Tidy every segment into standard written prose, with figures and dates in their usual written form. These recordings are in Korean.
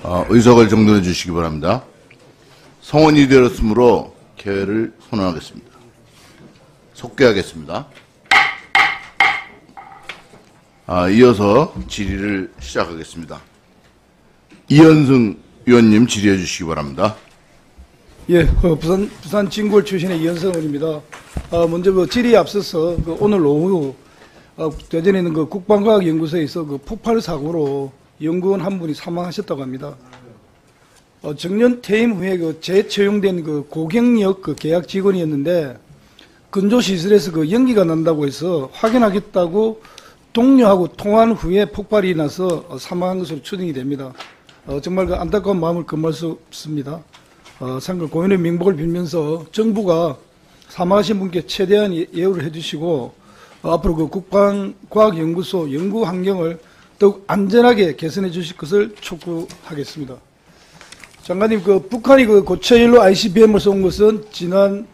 의석을 정돈해 주시기 바랍니다. 성원이 되었으므로 개회를 선언하겠습니다. 속개하겠습니다. 이어서 질의를 시작하겠습니다. 이현승 의원님 질의해 주시기 바랍니다. 예, 부산 진골 출신의 이현승 의원입니다. 먼저 그 질의에 앞서서 오늘 오후 대전에 있는 그 국방과학연구소에서 그 폭발 사고로 연구원 한 분이 사망하셨다고 합니다. 정년 퇴임 후에 그 재채용된 그 고경력 그 계약 직원이었는데 근조 시설에서 그 연기가 난다고 해서 확인하겠다고 동료하고 통화한 후에 폭발이 나서 사망한 것으로 추정이 됩니다. 정말 그 안타까운 마음을 금할 수 없습니다. 참고로 고인의 명복을 빌면서 정부가 사망하신 분께 최대한 예우를 해주시고 앞으로 그 국방과학연구소 연구 환경을 더욱 안전하게 개선해 주실 것을 촉구하겠습니다. 장관님, 그 북한이 그 고체연료 ICBM을 쏜 것은 지난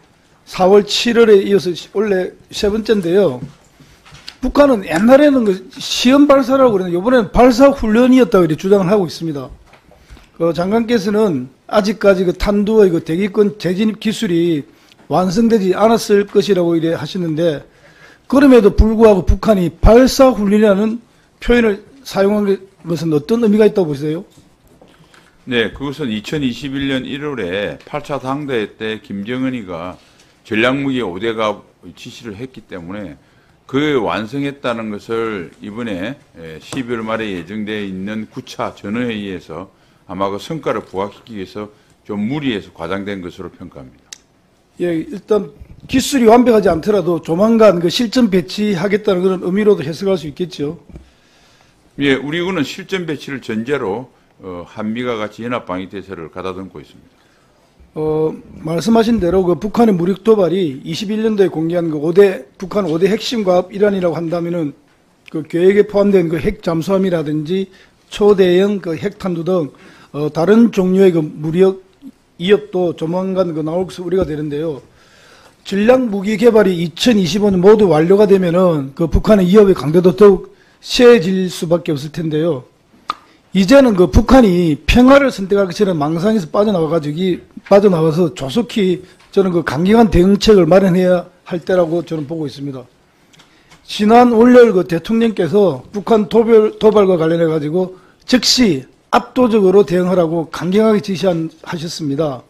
4월 7월에 이어서 원래 세 번째인데요. 북한은 옛날에는 그 시험 발사라고 그랬는데 이번에는 발사 훈련이었다고 이렇게 주장을 하고 있습니다. 장관께서는 아직까지 그 탄두의 그 대기권 재진입 기술이 완성되지 않았을 것이라고 이래 하시는데 그럼에도 불구하고 북한이 발사 훈련이라는 표현을 사용한 것은 어떤 의미가 있다고 보세요? 네, 그것은 2021년 1월에 8차 당대회 때 김정은이가 전략무기 5대가 지시를 했기 때문에 그 완성했다는 것을 이번에 12월 말에 예정되어 있는 9차 전원회의에서 아마 그 성과를 부각시키기 위해서 좀 무리해서 과장된 것으로 평가합니다. 예, 일단 기술이 완벽하지 않더라도 조만간 그 실전 배치하겠다는 그런 의미로도 해석할 수 있겠죠. 예, 우리 군은 실전 배치를 전제로 한미가 같이 연합방위태세를 가다듬고 있습니다. 말씀하신 대로 그 북한의 무력 도발이 21년도에 공개한 그 북한 5대 핵심 과업 일환이라고 한다면은 그 계획에 포함된 그 핵 잠수함이라든지 초대형 그 핵탄두 등 다른 종류의 그 무력 위협도 조만간 그 나올 것으로 우려가 되는데요. 전략 무기 개발이 2025년 모두 완료가 되면은 그 북한의 위협의 강도도 더욱 세질 수밖에 없을 텐데요. 이제는 그 북한이 평화를 선택하기 전에 망상에서 빠져나와서 조속히 저는 그 강경한 대응책을 마련해야 할 때라고 저는 보고 있습니다. 지난 월요일 그 대통령께서 북한 도발과 관련해 가지고 즉시 압도적으로 대응하라고 강경하게 지시하셨습니다.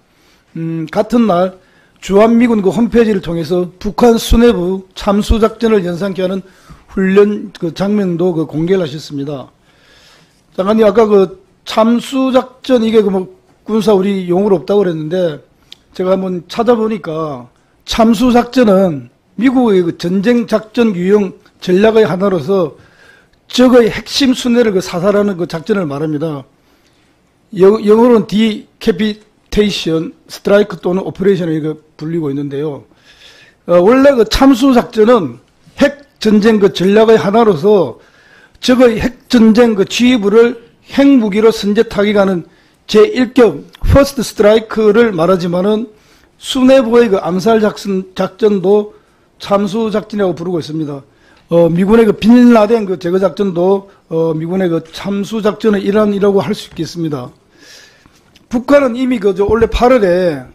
같은 날 주한미군 그 홈페이지를 통해서 북한 수뇌부 참수작전을 연상케 하는 훈련 그 장면도 그 공개를 하셨습니다. 장관님, 아까 그 참수작전 이게 그 뭐 군사 우리 용어로 없다고 그랬는데 제가 한번 찾아보니까 참수작전은 미국의 그 전쟁작전 유형 전략의 하나로서 적의 핵심 순회를 그 사살하는 그 작전을 말합니다. 영어로는 디캐피테이션, 스트라이크 또는 오퍼레이션을 불리고 있는데요. 원래 그 참수작전은 핵전쟁 그 전략의 하나로서 적의 핵전쟁 그 지휘부를 핵무기로 선제 타격하는 제1격 퍼스트 스트라이크를 말하지만은 수뇌부의 그 암살 작전도 참수 작전이라고 부르고 있습니다. 미군의 그 빈라덴 그 제거 작전도 미군의 그 참수 작전의 일환이라고 할 수 있겠습니다. 북한은 이미 올해 8월에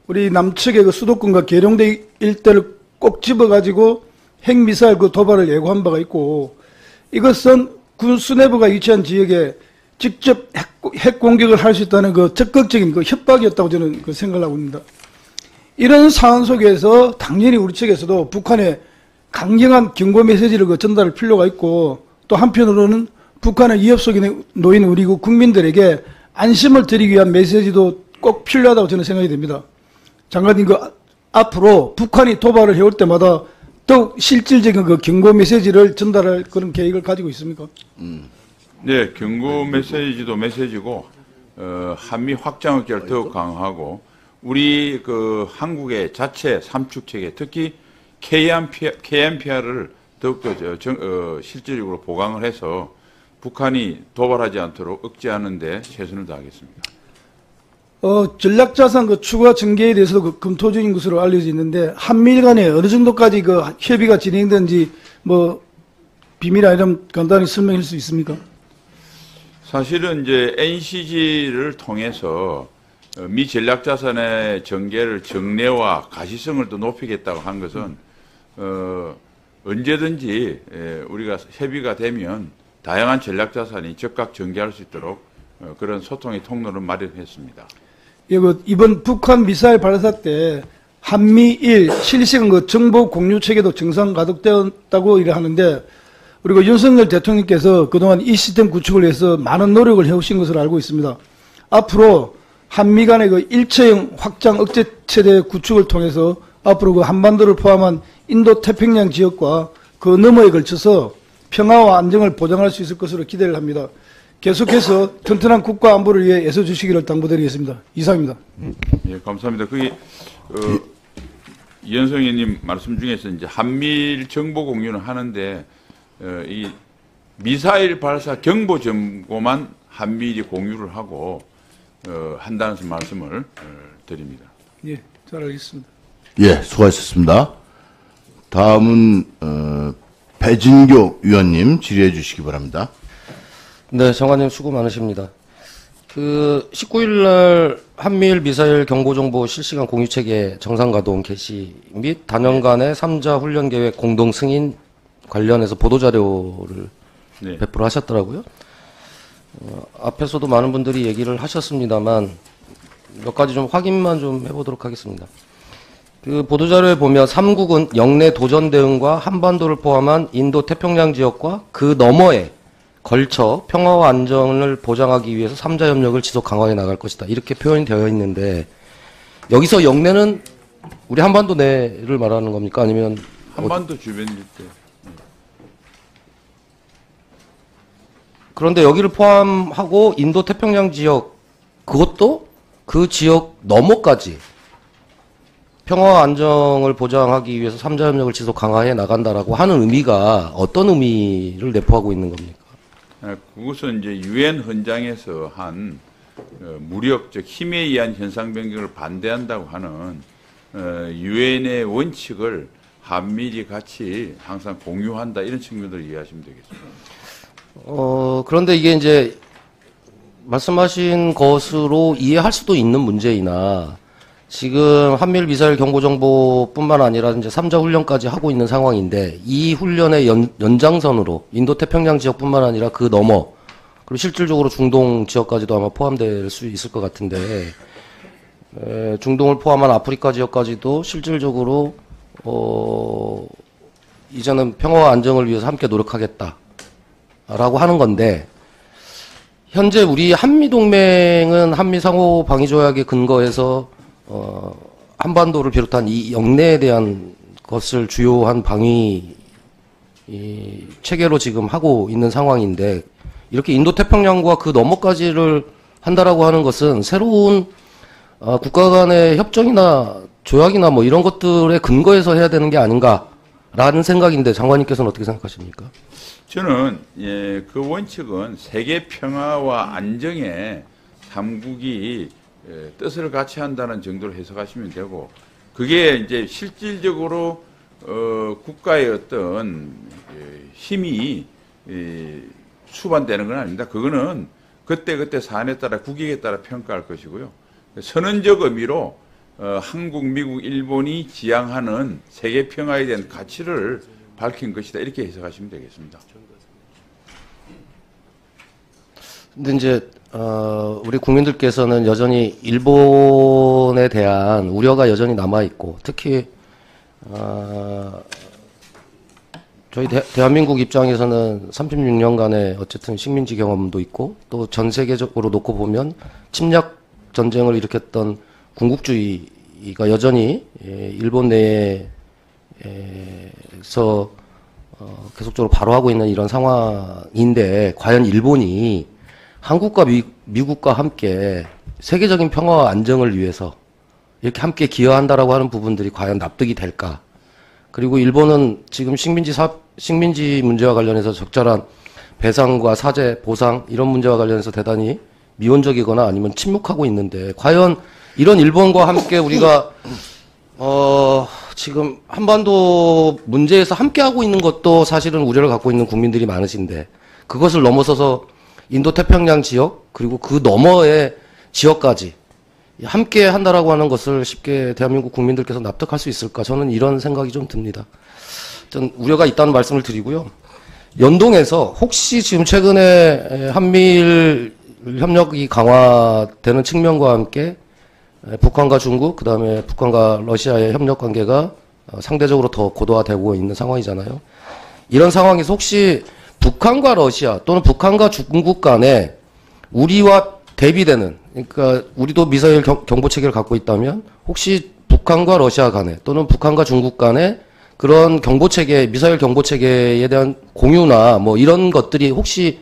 우리 남측의 그 수도권과 계룡대 일대를 꼭 집어가지고 핵미사일 그 도발을 예고한 바가 있고 이것은 군 수뇌부가 위치한 지역에 직접 핵 공격을 할 수 있다는 그 적극적인 그 협박이었다고 저는 그 생각을 하고 있습니다. 이런 상황 속에서 당연히 우리 측에서도 북한에 강경한 경고 메시지를 그 전달할 필요가 있고 또 한편으로는 북한의 위협 속에 놓인 우리 국민들에게 안심을 드리기 위한 메시지도 꼭 필요하다고 저는 생각이 됩니다. 장관님, 그 앞으로 북한이 도발을 해올 때마다 더욱 실질적인 그 경고 메시지를 전달할 그런 계획을 가지고 있습니까? 네, 경고 메시지도 메시지고 한미 확장 억제를 더욱 강화하고 우리 그 한국의 자체 삼축 체계, 특히 KMPR을 더욱더 실질적으로 보강을 해서 북한이 도발하지 않도록 억제하는 데 최선을 다하겠습니다. 전략자산 그 추가 전개에 대해서도 그 검토 중인 것으로 알려져 있는데 한미 간에 어느 정도까지 그 협의가 진행된지 뭐 비밀 아니라면 간단히 설명할 수 있습니까? 사실은 이제 NCG를 통해서 미 전략자산의 전개를 정례와 가시성을 또 높이겠다고 한 것은 언제든지 우리가 협의가 되면 다양한 전략자산이 즉각 전개할 수 있도록 그런 소통의 통로를 마련했습니다. 예, 이번 북한 미사일 발사 때 한미일 실시간 정보 공유 체계도 정상 가동되었다고 하는데, 그리고 윤석열 대통령께서 그동안 이 시스템 구축을 위해서 많은 노력을 해오신 것으로 알고 있습니다. 앞으로 한미 간의 일체형 확장 억제 체제 구축을 통해서 앞으로 한반도를 포함한 인도 태평양 지역과 그 너머에 걸쳐서 평화와 안정을 보장할 수 있을 것으로 기대를 합니다. 계속해서 튼튼한 국가 안보를 위해 애써주시기를 당부드리겠습니다. 이상입니다. 예, 감사합니다. 그게 이현성 의원님 말씀 중에서 이제 한미일 정보 공유는 하는데 이 미사일 발사 경보 정보만 한미일이 공유를 하고 한다는 말씀을 드립니다. 예, 잘 알겠습니다. 예, 수고하셨습니다. 다음은 배진교 위원님 질의해 주시기 바랍니다. 네, 장관님 수고 많으십니다. 19일날 한미일 미사일 경보정보 실시간 공유체계 정상가동 개시 및 단연간의 3자 훈련계획 공동 승인 관련해서 보도자료를 네. 배포를 하셨더라고요. 앞에서도 많은 분들이 얘기를 하셨습니다만 몇 가지 좀 확인만 좀 해보도록 하겠습니다. 그 보도자료에 보면 3국은 영내 도전 대응과 한반도를 포함한 인도 태평양 지역과 그 너머에 걸쳐 평화와 안정을 보장하기 위해서 3자 협력을 지속 강화해 나갈 것이다. 이렇게 표현이 되어 있는데, 여기서 영내는 우리 한반도 내를 말하는 겁니까? 아니면 한반도 주변일 때. 그런데 여기를 포함하고 인도 태평양 지역, 그것도 그 지역 너머까지 평화와 안정을 보장하기 위해서 3자 협력을 지속 강화해 나간다라고 하는 의미가 어떤 의미를 내포하고 있는 겁니까? 그것은 이제 유엔 헌장에서 한 무력적 힘에 의한 현상 변경을 반대한다고 하는 유엔의 원칙을 한미일이 같이 항상 공유한다, 이런 측면으로 이해하시면 되겠습니다. 그런데 이게 이제 말씀하신 것으로 이해할 수도 있는 문제이나, 지금 한미일 미사일 경보 정보뿐만 아니라 이제 3자 훈련까지 하고 있는 상황인데, 이 훈련의 연장선으로 인도 태평양 지역뿐만 아니라 그 너머, 그리고 실질적으로 중동 지역까지도 아마 포함될 수 있을 것 같은데, 중동을 포함한 아프리카 지역까지도 실질적으로 이제는 평화와 안정을 위해서 함께 노력하겠다라고 하는 건데, 현재 우리 한미동맹은 한미상호방위조약에 근거해서 한반도를 비롯한 이 영내에 대한 것을 주요한 방위 체계로 지금 하고 있는 상황인데, 이렇게 인도 태평양과 그 너머까지를 한다라고 하는 것은 새로운 국가 간의 협정이나 조약이나 뭐 이런 것들에 근거해서 해야 되는 게 아닌가라는 생각인데, 장관님께서는 어떻게 생각하십니까? 저는 그 원칙은 세계 평화와 안정에 삼국이 뜻을 같이 한다는 정도로 해석하시면 되고, 그게 이제 실질적으로 국가의 어떤 힘이 수반되는 건 아닙니다. 그거는 그때 사안에 따라 국익에 따라 평가할 것이고요. 선언적 의미로 한국, 미국, 일본이 지향하는 세계 평화에 대한 가치를 밝힌 것이다, 이렇게 해석하시면 되겠습니다. 근데 이제 우리 국민들께서는 여전히 일본에 대한 우려가 여전히 남아 있고, 특히 저희 대한민국 입장에서는 36년간의 어쨌든 식민지 경험도 있고, 또 전 세계적으로 놓고 보면 침략 전쟁을 일으켰던 군국주의가 여전히 일본 내에서 계속적으로 발호하고 있는 이런 상황인데, 과연 일본이 한국과 미국과 함께 세계적인 평화와 안정을 위해서 이렇게 함께 기여한다라고 하는 부분들이 과연 납득이 될까? 그리고 일본은 지금 식민지 문제와 관련해서 적절한 배상과 사죄, 보상 이런 문제와 관련해서 대단히 미온적이거나 아니면 침묵하고 있는데, 과연 이런 일본과 함께 우리가 지금 한반도 문제에서 함께하고 있는 것도 사실은 우려를 갖고 있는 국민들이 많으신데, 그것을 넘어서서 인도태평양 지역 그리고 그 너머의 지역까지 함께 한다라고 하는 것을 쉽게 대한민국 국민들께서 납득할 수 있을까? 저는 이런 생각이 좀 듭니다. 전 우려가 있다는 말씀을 드리고요. 연동해서 혹시 지금 최근에 한미일 협력이 강화되는 측면과 함께 북한과 중국, 그다음에 북한과 러시아의 협력 관계가 상대적으로 더 고도화되고 있는 상황이잖아요. 이런 상황에서 혹시 북한과 러시아 또는 북한과 중국 간에 우리와 대비되는, 그러니까 우리도 미사일 경보 체계를 갖고 있다면 혹시 북한과 러시아 간에 또는 북한과 중국 간에 그런 경보 체계, 미사일 경보 체계에 대한 공유나 뭐 이런 것들이 혹시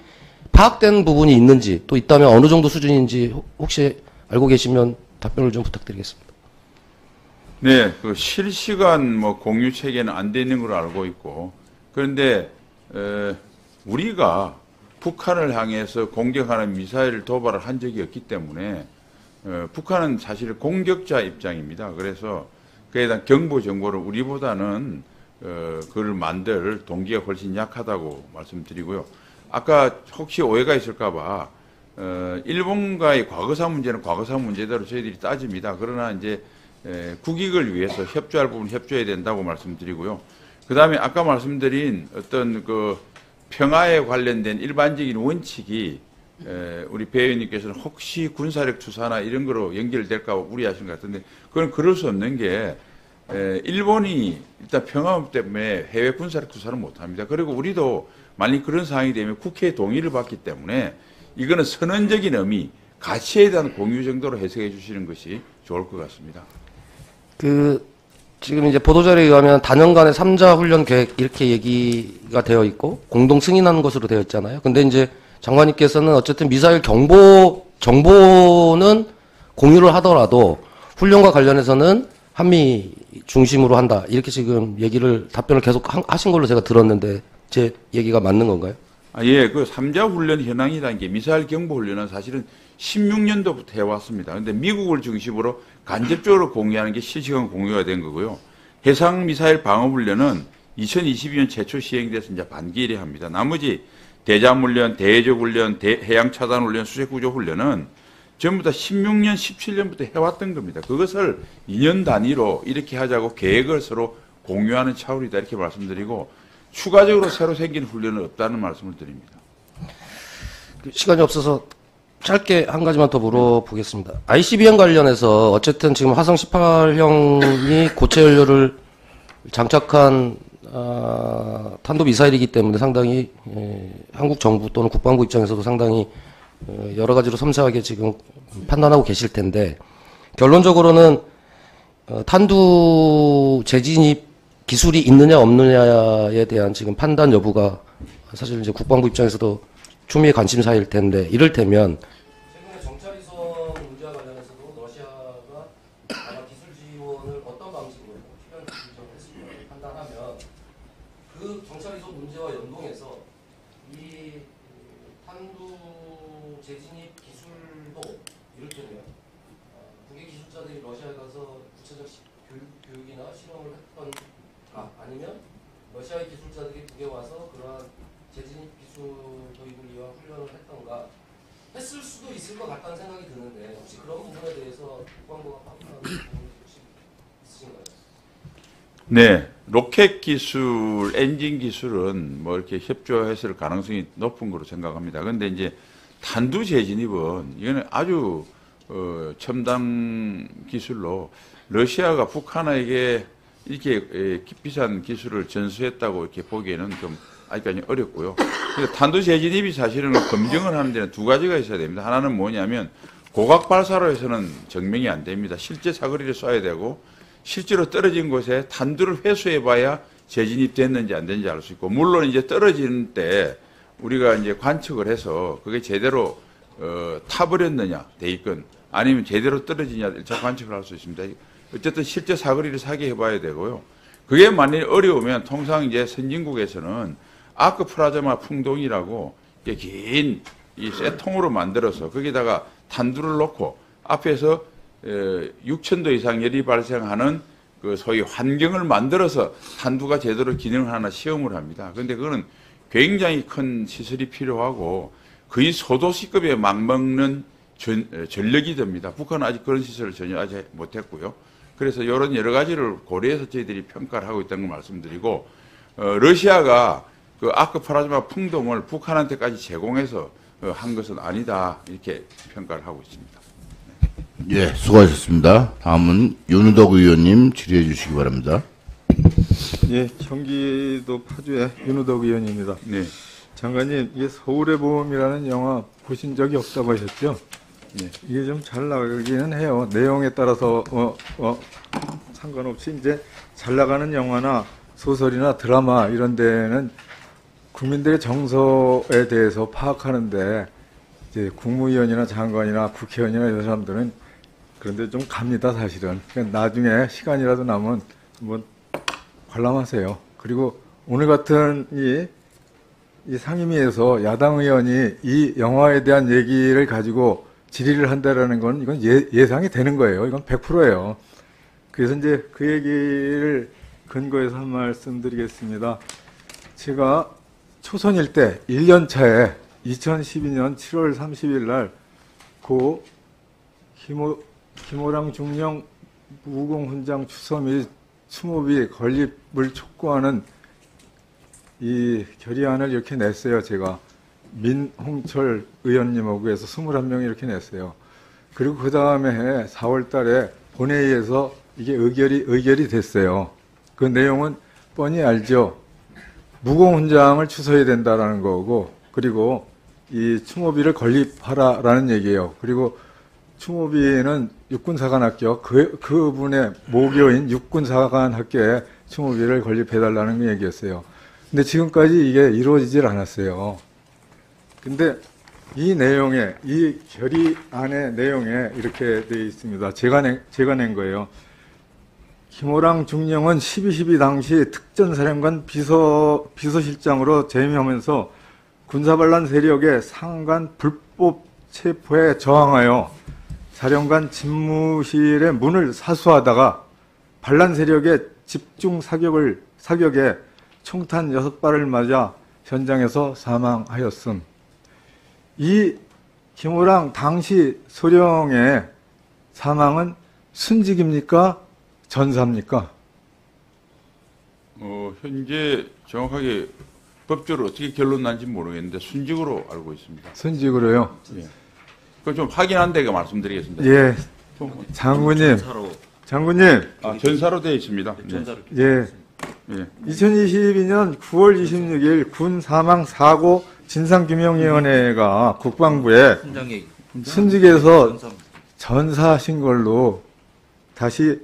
파악된 부분이 있는지, 또 있다면 어느 정도 수준인지 혹시 알고 계시면 답변을 좀 부탁드리겠습니다. 네, 그 실시간 뭐 공유 체계는 안 되는 걸로 알고 있고, 그런데 우리가 북한을 향해서 공격하는 미사일 도발을 한 적이 없기 때문에 북한은 사실 공격자 입장입니다. 그래서 그에 대한 경보 정보를 우리보다는 그걸 만들 동기가 훨씬 약하다고 말씀드리고요. 아까 혹시 오해가 있을까봐 일본과의 과거사 문제는 과거사 문제대로 저희들이 따집니다. 그러나 이제 국익을 위해서 협조할 부분 협조해야 된다고 말씀드리고요. 그 다음에 아까 말씀드린 어떤 그 평화에 관련된 일반적인 원칙이 우리 배 의원님께서는 혹시 군사력 투사나 이런 거로 연결될까 우려하신 것 같은데 그건 그럴 수 없는 게 일본이 일단 평화 때문에 해외 군사력 투사를 못합니다. 그리고 우리도 만약 그런 상황이 되면 국회의 동의를 받기 때문에 이거는 선언적인 의미, 가치에 대한 공유 정도로 해석해 주시는 것이 좋을 것 같습니다. 지금 이제 보도자료에 의하면 단연간의 3자 훈련 계획 이렇게 얘기가 되어 있고 공동 승인하는 것으로 되어 있잖아요. 근데 이제 장관님께서는 어쨌든 미사일 정보는 공유를 하더라도 훈련과 관련해서는 한미 중심으로 한다. 이렇게 지금 답변을 계속 하신 걸로 제가 들었는데 제 얘기가 맞는 건가요? 예, 그 3자 훈련 현황이라는 게 미사일 경보 훈련은 사실은 16년도부터 해왔습니다. 근데 미국을 중심으로 간접적으로 공유하는 게 실시간 공유가 된 거고요. 해상 미사일 방어 훈련은 2022년 최초 시행돼서 이제 반기일에 합니다. 나머지 대잠 훈련, 대해적 훈련, 해양 차단 훈련, 수색 구조 훈련은 전부 다 16년, 17년부터 해왔던 겁니다. 그것을 2년 단위로 이렇게 하자고 계획을 서로 공유하는 차원이다 이렇게 말씀드리고 추가적으로 새로 생긴 훈련은 없다는 말씀을 드립니다. 시간이 없어서 짧게 한 가지만 더 물어보겠습니다. ICBM 관련해서 어쨌든 지금 화성 18형이 고체 연료를 장착한 탄도미사일이기 때문에 상당히 한국 정부 또는 국방부 입장에서도 상당히 여러 가지로 섬세하게 지금 판단하고 계실 텐데 결론적으로는 탄두 재진입 기술이 있느냐 없느냐에 대한 지금 판단 여부가 사실 이제 국방부 입장에서도 초미의 관심사일 텐데 이를테면 최근에 정찰위성 문제와 관련해서도 러시아가 아마 기술 지원을 어떤 방식으로 필요한 기술 지원을 했을지 판단하면 그 정찰위성 문제와 연동해서 이 탄두 재진입 기술도 이를테면 국외 기술자들이 러시아에 가서 구체적 교육이나 실험을 했던 아니면 러시아의 기술자들이 북에 와서 그러한 재진입 기술 도입을 위한 훈련을 했던가 했을 수도 있을 것 같다는 생각이 드는데 혹시 그런 부분에 대해서 국방부가 파악하는 부분이 혹시 있으신가요? 네, 로켓 기술, 엔진 기술은 뭐 이렇게 협조했을 가능성이 높은 거로 생각합니다. 그런데 이제 탄두 재진입은 이거는 아주 첨단 기술로 러시아가 북한에게 이렇게 비싼 기술을 전수했다고 이렇게 보기에는 좀 아직까지 어렵고요. 그러니까 탄두 재진입이 사실은 검증을 하는 데는 두 가지가 있어야 됩니다. 하나는 뭐냐면 고각 발사로 해서는 증명이 안 됩니다. 실제 사거리를 쏴야 되고 실제로 떨어진 곳에 탄두를 회수해봐야 재진입됐는지 안 됐는지 알 수 있고 물론 이제 떨어지는 때 우리가 이제 관측을 해서 그게 제대로 타버렸느냐 대입건 아니면 제대로 떨어지냐 1차 관측을 할 수 있습니다. 어쨌든 실제 사거리를 사게 해봐야 되고요. 그게 만일 어려우면 통상 이제 선진국에서는 아크 플라즈마 풍동이라고 긴 이 쇠통으로 만들어서 거기다가 탄두를 놓고 앞에서 6,000도 이상 열이 발생하는 그 소위 환경을 만들어서 탄두가 제대로 기능을 하나 시험을 합니다. 그런데 그거는 굉장히 큰 시설이 필요하고 거의 소도시급에 맞먹는 전력이 됩니다. 북한은 아직 그런 시설을 전혀 아직 못했고요. 그래서 이런 여러 가지를 고려해서 저희들이 평가를 하고 있다는 걸 말씀드리고, 러시아가 그 아크파라즈마 풍동을 북한한테까지 제공해서 한 것은 아니다, 이렇게 평가를 하고 있습니다. 예, 수고하셨습니다. 다음은 윤우덕 의원님 질의해 주시기 바랍니다. 예, 경기도 파주의 윤우덕 의원입니다. 네. 장관님, 이게 서울의 봄이라는 영화 보신 적이 없다고 하셨죠? 네. 이게 좀 잘 나가기는 해요. 내용에 따라서 상관없이 이제 잘 나가는 영화나 소설이나 드라마 이런 데는 국민들의 정서에 대해서 파악하는데 이제 국무위원이나 장관이나 국회의원이나 이런 사람들은 그런데 좀 갑니다, 사실은. 그러니까 나중에 시간이라도 남으면 한번 관람하세요. 그리고 오늘 같은 이 상임위에서 야당 의원이 이 영화에 대한 얘기를 가지고 질의를 한다라는 건 이건 예상이 되는 거예요. 이건 100%예요. 그래서 이제 그 얘기를 근거해서 한 말씀 드리겠습니다. 제가 초선일 때 1년 차에 2012년 7월 30일 날 고 김호랑 중령 무공훈장 추서 및 추모비 건립을 촉구하는 이 결의안을 이렇게 냈어요. 제가 민홍철 의원님하고 해서 21명이 이렇게 냈어요. 그리고 그 다음에 해 4월 달에 본회의에서 이게 의결이 됐어요. 그 내용은 뻔히 알죠. 무공훈장을 추서해야 된다라는 거고, 그리고 이 추모비를 건립하라라는 얘기예요. 그리고 추모비는 육군사관학교, 그분의 모교인 육군사관학교에 추모비를 건립해달라는 얘기였어요. 근데 지금까지 이게 이루어지질 않았어요. 근데 이 내용에, 이 결의안의 내용에 이렇게 되어 있습니다. 제가 낸 거예요. 김호랑 중령은 12.12 당시 특전사령관 비서실장으로 재임하면서 군사반란 세력의 상간 불법 체포에 저항하여 사령관 집무실의 문을 사수하다가 반란 세력의 집중 사격에 총탄 6발을 맞아 현장에서 사망하였음. 이 김호랑 당시 소령의 사망은 순직입니까? 전사입니까? 현재 정확하게 법적으로 어떻게 결론 난지 모르겠는데 순직으로 알고 있습니다. 순직으로요? 예. 그건 좀 확인한 데가 말씀드리겠습니다. 예. 장군님. 전사로 되어 있습니다. 예. 예. 2022년 9월 26일 군 사망 사고 진상규명위원회가 국방부에 순직에서 전사하신 걸로 다시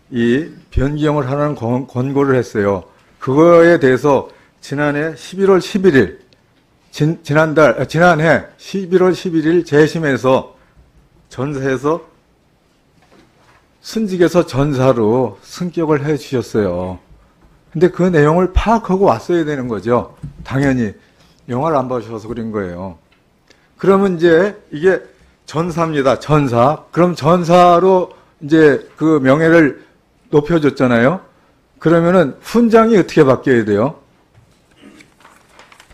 이 변경을 하는 권고를 했어요. 그거에 대해서 지난해 11월 11일, 지난해 11월 11일 재심에서 전사해서 순직에서 전사로 승격을 해 주셨어요. 근데 그 내용을 파악하고 왔어야 되는 거죠. 당연히. 영화를 안 봐주셔서 그런 거예요. 그러면 이제 이게 전사입니다. 전사. 그럼 전사로 이제 그 명예를 높여줬잖아요. 그러면은 훈장이 어떻게 바뀌어야 돼요?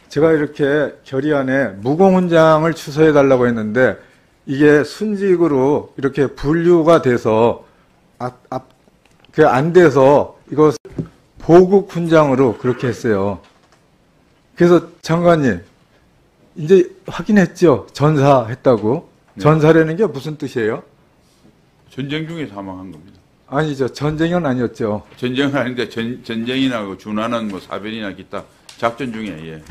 제가 이렇게 결의안에 무공훈장을 추서해달라고 했는데 이게 순직으로 이렇게 분류가 돼서 안 돼서 이거 보국훈장으로 그렇게 했어요. 그래서 장관님 이제 확인했죠? 전사했다고. 네. 전사라는 게 무슨 뜻이에요? 전쟁 중에 사망한 겁니다. 아니죠. 전쟁은 아니었죠. 전쟁은 아닌데 전쟁이나 그 준하는 뭐 사변이나 기타 작전 중에 예.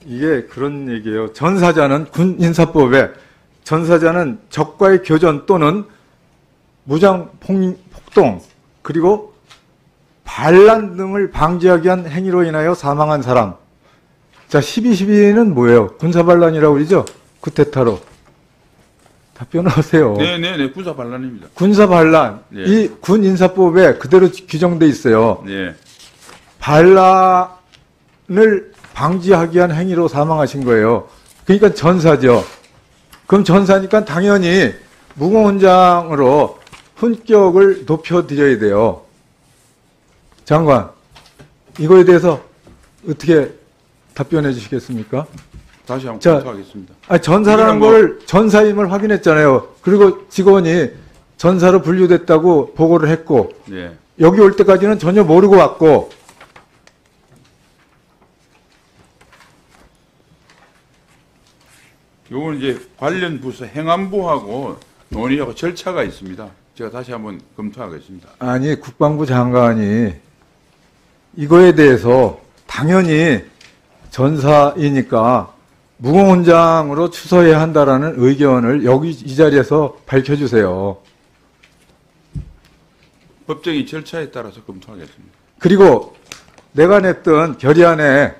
이게 그런 얘기예요. 전사자는 군인사법에 전사자는 적과의 교전 또는 무장 폭동 그리고 반란 등을 방지하기 위한 행위로 인하여 사망한 사람. 자, 12.12는 뭐예요? 군사반란이라고 그러죠? 쿠데타로. 답변하세요. 네네네, 군사반란입니다. 군사반란. 네. 이 군인사법에 그대로 규정돼 있어요. 네. 반란을 방지하기 위한 행위로 사망하신 거예요. 그러니까 전사죠. 그럼 전사니까 당연히 무공훈장으로 훈격을 높여드려야 돼요. 장관, 이거에 대해서 어떻게 답변해 주시겠습니까? 다시 한번 자, 검토하겠습니다. 전사라는 걸 전사임을 확인했잖아요. 그리고 직원이 전사로 분류됐다고 보고를 했고 네. 여기 올 때까지는 전혀 모르고 왔고 요건 이제 관련 부서 행안부하고 논의하고 절차가 있습니다. 제가 다시 한번 검토하겠습니다. 아니 국방부 장관이 이거에 대해서 당연히 전사이니까 무공훈장으로 추서해야 한다라는 의견을 여기 이 자리에서 밝혀주세요. 법적인 절차에 따라서 검토하겠습니다. 그리고 내가 냈던 결의안에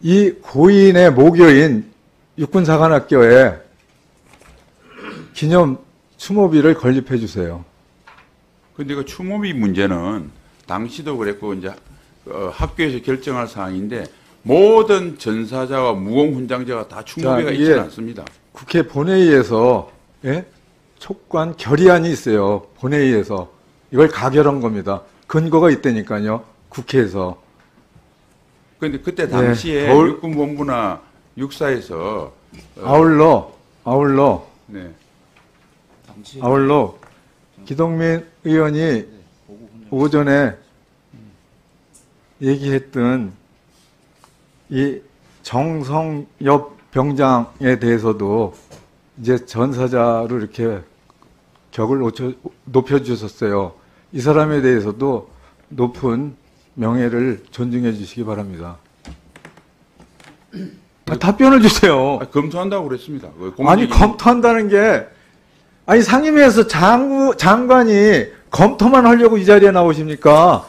이 고인의 모교인 육군사관학교에 기념 추모비를 건립해 주세요. 근데 그 추모비 문제는 당시도 그랬고 이제 학교에서 결정할 사항인데 모든 전사자와 무공훈장자가 다 추모비가 자, 있지는 이게 않습니다. 국회 본회의에서 촉구한 결의안이 있어요. 본회의에서 이걸 가결한 겁니다. 근거가 있다니까요. 국회에서. 그런데 그때 당시에 겨울- 육군본부나 육사에서 아울러 네. 기동민 의원이 오전에 얘기했던 이 정성엽 병장에 대해서도 이제 전사자로 이렇게 격을 높여주셨어요. 이 사람에 대해서도 높은 명예를 존중해 주시기 바랍니다. 답변을 주세요. 검토한다고 그랬습니다. 아니 검토한다는 게 아니 상임위에서 장관이 검토만 하려고 이 자리에 나오십니까?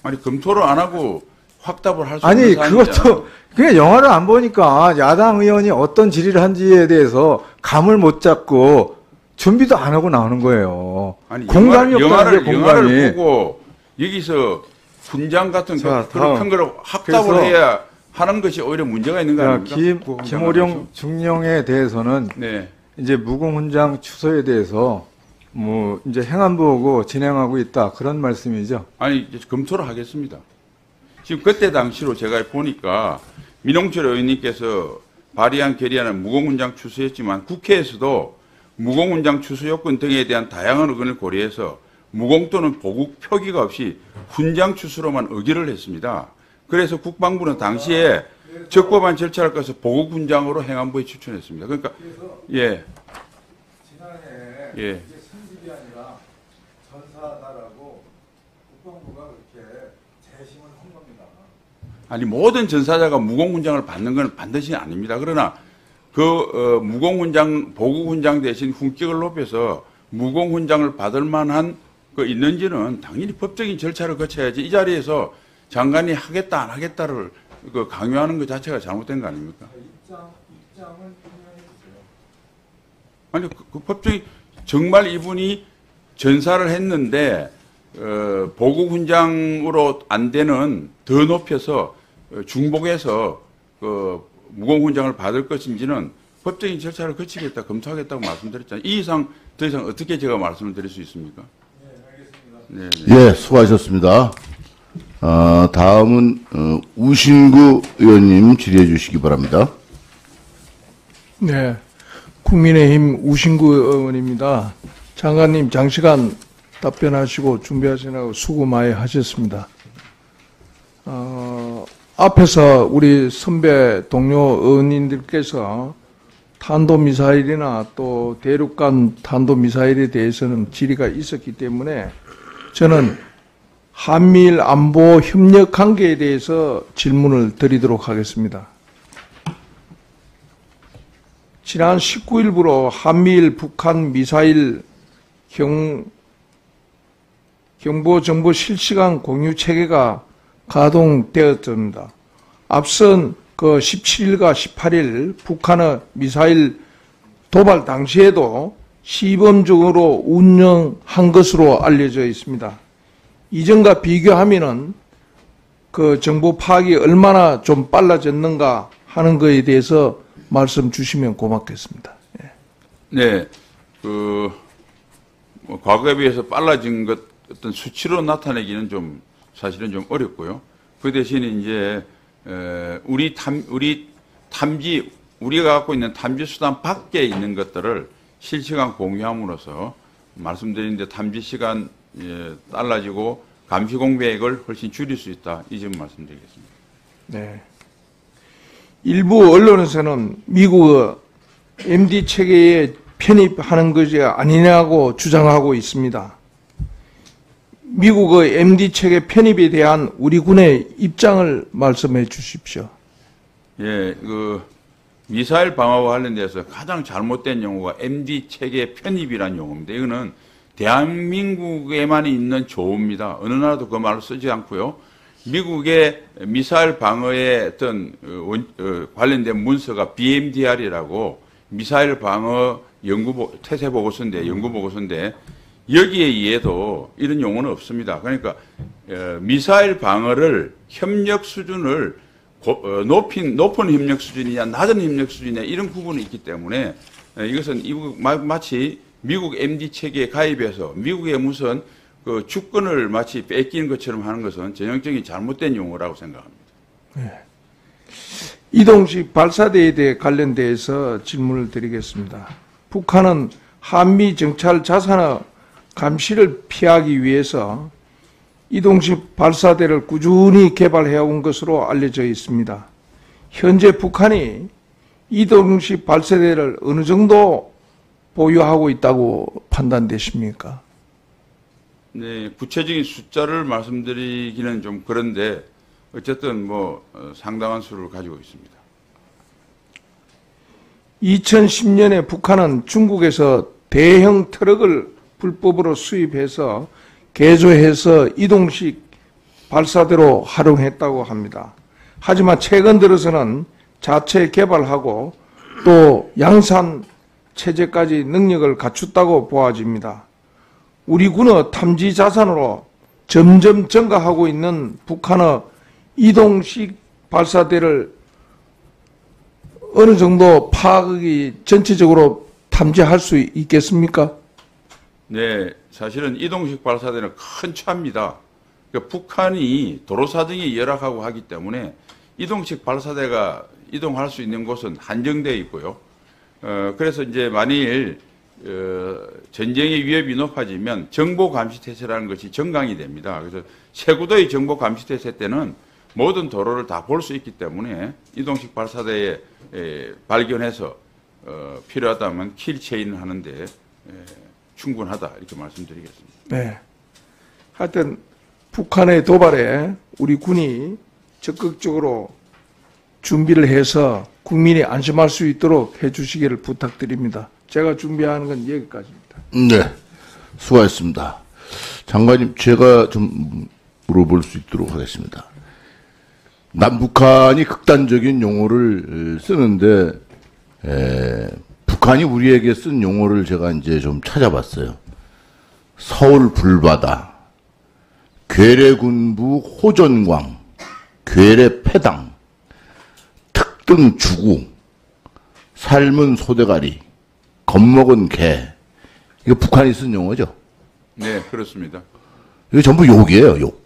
아니 검토를 안 하고 확답을 할 수 아니 있는 사안이잖아요. 그것도 그냥 영화를 안 보니까 야당 의원이 어떤 질의를 한지에 대해서 감을 못 잡고 준비도 안 하고 나오는 거예요. 아니, 공감이 없다는 게 영화를 공감이. 보고 여기서 훈장 같은 자, 그런 다음. 걸 확답을 그래서- 해야 하는 것이 오히려 문제가 있는 거 아닙니까? 김호룡 중령에 대해서는 네. 이제 무공훈장 추서에 대해서 뭐 이제 행안부하고 진행하고 있다 그런 말씀이죠. 아니 이제 검토를 하겠습니다. 지금 그때 당시로 제가 보니까 민홍철 의원님께서 발의한 결의안은 무공훈장 추수했지만 국회에서도 무공훈장 추수 요건 등에 대한 다양한 의견을 고려해서 무공 또는 보국 표기가 없이 훈장 추수로만 의결을 했습니다. 그래서 국방부는 당시에 적법한 절차를 거쳐 보국 훈장으로 행안부에 추천했습니다. 그러니까 예. 예. 선집이 아니라 전사다라고 국방부가 그렇게 재심을 한 겁니다. 아니 모든 전사자가 무공훈장을 받는 건 반드시 아닙니다. 그러나 무공훈장, 보국훈장 대신 훈격을 높여서 무공훈장을 받을 만한 그 있는지는 당연히 법적인 절차를 거쳐야지 이 자리에서 장관이 하겠다 안 하겠다를 그 강요하는 것 자체가 잘못된 거 아닙니까? 입장을 표명해 주세요. 아니 그 법적인 정말 이분이 전사를 했는데 보국훈장으로 안 되는 더 높여서 중복해서 그 무공훈장을 받을 것인지는 법적인 절차를 거치겠다 검토하겠다고 말씀드렸잖아요. 이 이상 더 이상 어떻게 제가 말씀을 드릴 수 있습니까? 네, 알겠습니다. 예, 수고하셨습니다. 다음은 우신구 의원님 질의해 주시기 바랍니다. 네, 국민의힘 우신구 의원입니다. 장관님 장시간 답변하시고 준비하시느라고 수고 많이 하셨습니다. 앞에서 우리 선배 동료 의원님들께서 탄도미사일이나 또 대륙간 탄도미사일에 대해서는 질의가 있었기 때문에 저는 한미일 안보 협력 관계에 대해서 질문을 드리도록 하겠습니다. 지난 19일부로 한미일 북한 미사일 경보 정보 실시간 공유 체계가 가동되었습니다. 앞선 그 17일과 18일 북한의 미사일 도발 당시에도 시범적으로 운영한 것으로 알려져 있습니다. 이전과 비교하면은 그 정보 파악이 얼마나 좀 빨라졌는가 하는 것에 대해서 말씀 주시면 고맙겠습니다. 예. 네, 뭐 과거에 비해서 빨라진 것 어떤 수치로 나타내기는 좀 사실은 좀 어렵고요. 그 대신에 이제 우리 우리가 갖고 있는 탐지 수단 밖에 있는 것들을 실시간 공유함으로써 말씀드린 데 탐지 시간 달라지고 감시 공백을 훨씬 줄일 수 있다. 이 점 말씀드리겠습니다. 네. 일부 언론에서는 미국의 MD 체계에 편입하는 것이 아니냐고 주장하고 있습니다. 미국의 MD 체계 편입에 대한 우리 군의 입장을 말씀해 주십시오. 예, 미사일 방어와 관련돼서 가장 잘못된 용어가 MD 체계 편입이라는 용어입니다. 이거는 대한민국에만 있는 조어입니다. 어느 나라도 그 말을 쓰지 않고요. 미국의 미사일 방어에 어떤 관련된 문서가 BMDR이라고 미사일 방어 태세 보고서인데 연구 보고서인데 여기에 의해도 이런 용어는 없습니다. 그러니까 미사일 방어를 협력 수준을 높은 협력 수준이냐 낮은 협력 수준이냐 이런 구분이 있기 때문에 이것은 마치 미국 MD 체계에 가입해서 미국의 무슨 그 주권을 마치 뺏기는 것처럼 하는 것은 전형적인 잘못된 용어라고 생각합니다. 네. 이동식 발사대에 대해 관련돼서 질문을 드리겠습니다. 북한은 한미 정찰 자산의 감시를 피하기 위해서 이동식 발사대를 꾸준히 개발해온 것으로 알려져 있습니다. 현재 북한이 이동식 발사대를 어느 정도 보유하고 있다고 판단되십니까? 네, 구체적인 숫자를 말씀드리기는 좀 그런데 어쨌든 상당한 수를 가지고 있습니다. 2010년에 북한은 중국에서 대형 트럭을 불법으로 수입해서 개조해서 이동식 발사대로 활용했다고 합니다. 하지만 최근 들어서는 자체 개발하고 또 양산 체제까지 능력을 갖췄다고 보아집니다. 우리 군의 탐지 자산으로 점점 증가하고 있는 북한의 이동식 발사대를 어느 정도 파악이 전체적으로 탐지할 수 있겠습니까? 네, 사실은 이동식 발사대는 큰 차입니다. 그러니까 북한이 도로사정이 열악하고 하기 때문에 이동식 발사대가 이동할 수 있는 곳은 한정되어 있고요. 그래서 이제 만일 전쟁의 위협이 높아지면 정보 감시 태세라는 것이 정강이 됩니다. 그래서 세구도의 정보 감시 태세 때는 모든 도로를 다 볼 수 있기 때문에 이동식 발사대에 발견해서 필요하다면 킬체인 하는데 충분하다 이렇게 말씀드리겠습니다. 네. 하여튼 북한의 도발에 우리 군이 적극적으로 준비를 해서 국민이 안심할 수 있도록 해주시기를 부탁드립니다. 제가 준비하는 건 여기까지입니다. 네, 수고하셨습니다. 장관님, 제가 좀 물어볼 수 있도록 하겠습니다. 남북한이 극단적인 용어를 쓰는데 북한이 우리에게 쓴 용어를 제가 이제 좀 찾아봤어요. 서울 불바다, 괴뢰군부 호전광, 괴뢰 패당, 특등 주구, 삶은 소대가리, 겁먹은 개. 이거 북한이 쓴 용어죠? 네, 그렇습니다. 이거 전부 욕이에요, 욕.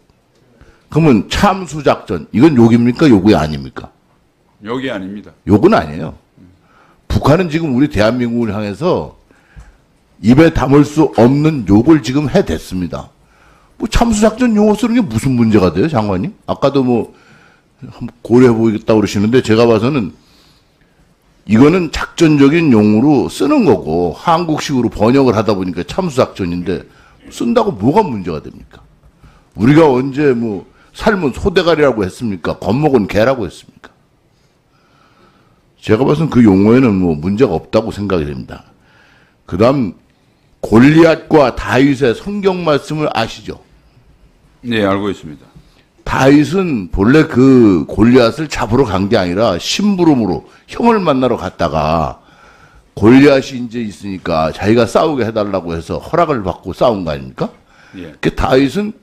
그러면 참수작전, 이건 욕입니까? 욕이 아닙니까? 욕이 아닙니다. 욕은 아니에요. 북한은 지금 우리 대한민국을 향해서 입에 담을 수 없는 욕을 지금 해댔습니다. 참수작전 용어 쓰는 게 무슨 문제가 돼요, 장관님? 아까도 한번 고려해보겠다고 그러시는데 제가 봐서는 이거는 작전적인 용어로 쓰는 거고 한국식으로 번역을 하다 보니까 참수작전인데 쓴다고 뭐가 문제가 됩니까? 우리가 언제 삶은 소대가리라고 했습니까? 겁먹은 개라고 했습니까? 제가 봐서는 그 용어에는 문제가 없다고 생각이 됩니다. 그 다음 골리앗과 다윗의 성경 말씀을 아시죠? 네, 알고 있습니다. 다윗은 본래 그 골리앗을 잡으러 간 게 아니라 심부름으로 형을 만나러 갔다가 골리앗이 이제 있으니까 자기가 싸우게 해달라고 해서 허락을 받고 싸운 거 아닙니까? 예. 그 다윗은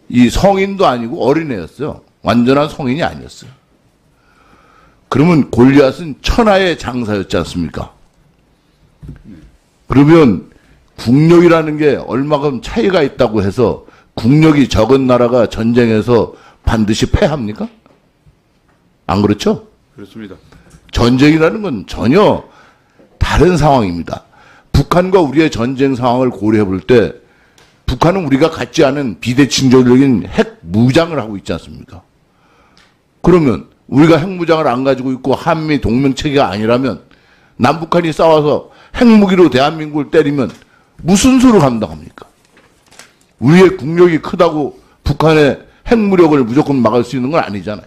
이 성인도 아니고 어린애였어요. 완전한 성인이 아니었어요. 그러면 골리앗은 천하의 장사였지 않습니까? 그러면 국력이라는 게 얼마큼 차이가 있다고 해서 국력이 적은 나라가 전쟁에서 반드시 패합니까? 안 그렇죠? 그렇습니다. 전쟁이라는 건 전혀 다른 상황입니다. 북한과 우리의 전쟁 상황을 고려해 볼 때 북한은 우리가 갖지 않은 비대칭적인 핵 무장을 하고 있지 않습니까? 그러면 우리가 핵 무장을 안 가지고 있고 한미 동맹 체계가 아니라면 남북한이 싸워서 핵무기로 대한민국을 때리면 무슨 수로 감당합니까? 우리의 국력이 크다고 북한의 핵무력을 무조건 막을 수 있는 건 아니잖아요.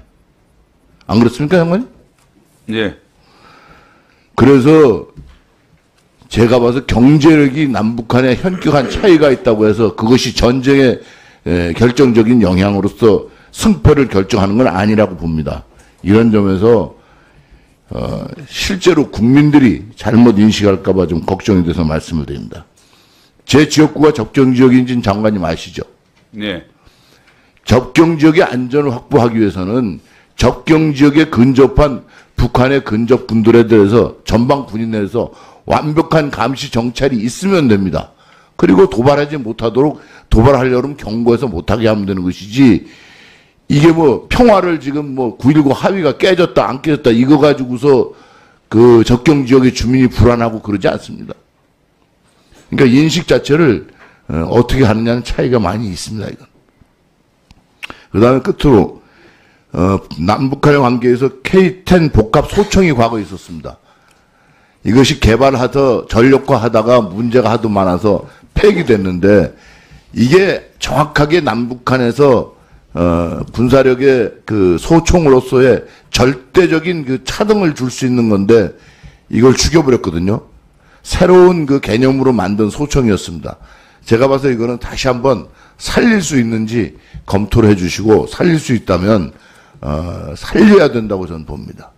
안 그렇습니까, 장관님? 네. 그래서 제가 봐서 경제력이 남북한의 현격한 차이가 있다고 해서 그것이 전쟁의 결정적인 영향으로서 승패를 결정하는 건 아니라고 봅니다. 이런 점에서 실제로 국민들이 잘못 인식할까 봐 좀 걱정이 돼서 말씀을 드립니다. 제 지역구가 접경지역인지는 장관님 아시죠? 네. 접경지역의 안전을 확보하기 위해서는 접경지역에 근접한 북한의 근접 분들에 대해서 전방 군인 내에서 완벽한 감시 정찰이 있으면 됩니다. 그리고 도발하지 못하도록 도발하려면 경고해서 못하게 하면 되는 것이지 이게 뭐 평화를 지금 뭐 9.19 합의가 깨졌다 안 깨졌다 이거 가지고서 그 접경지역의 주민이 불안하고 그러지 않습니다. 그러니까 인식 자체를 어떻게 하느냐는 차이가 많이 있습니다. 이건. 그 다음에 끝으로 남북한의 관계에서 K10 복합 소총이 과거에 있었습니다. 이것이 개발하다 전력화하다가 문제가 하도 많아서 폐기됐는데 이게 정확하게 남북한에서 군사력의 그 소총으로서의 절대적인 그 차등을 줄 수 있는 건데 이걸 죽여버렸거든요. 새로운 그 개념으로 만든 소총이었습니다. 제가 봐서 이거는 다시 한번 살릴 수 있는지 검토를 해주시고 살릴 수 있다면 살려야 된다고 저는 봅니다.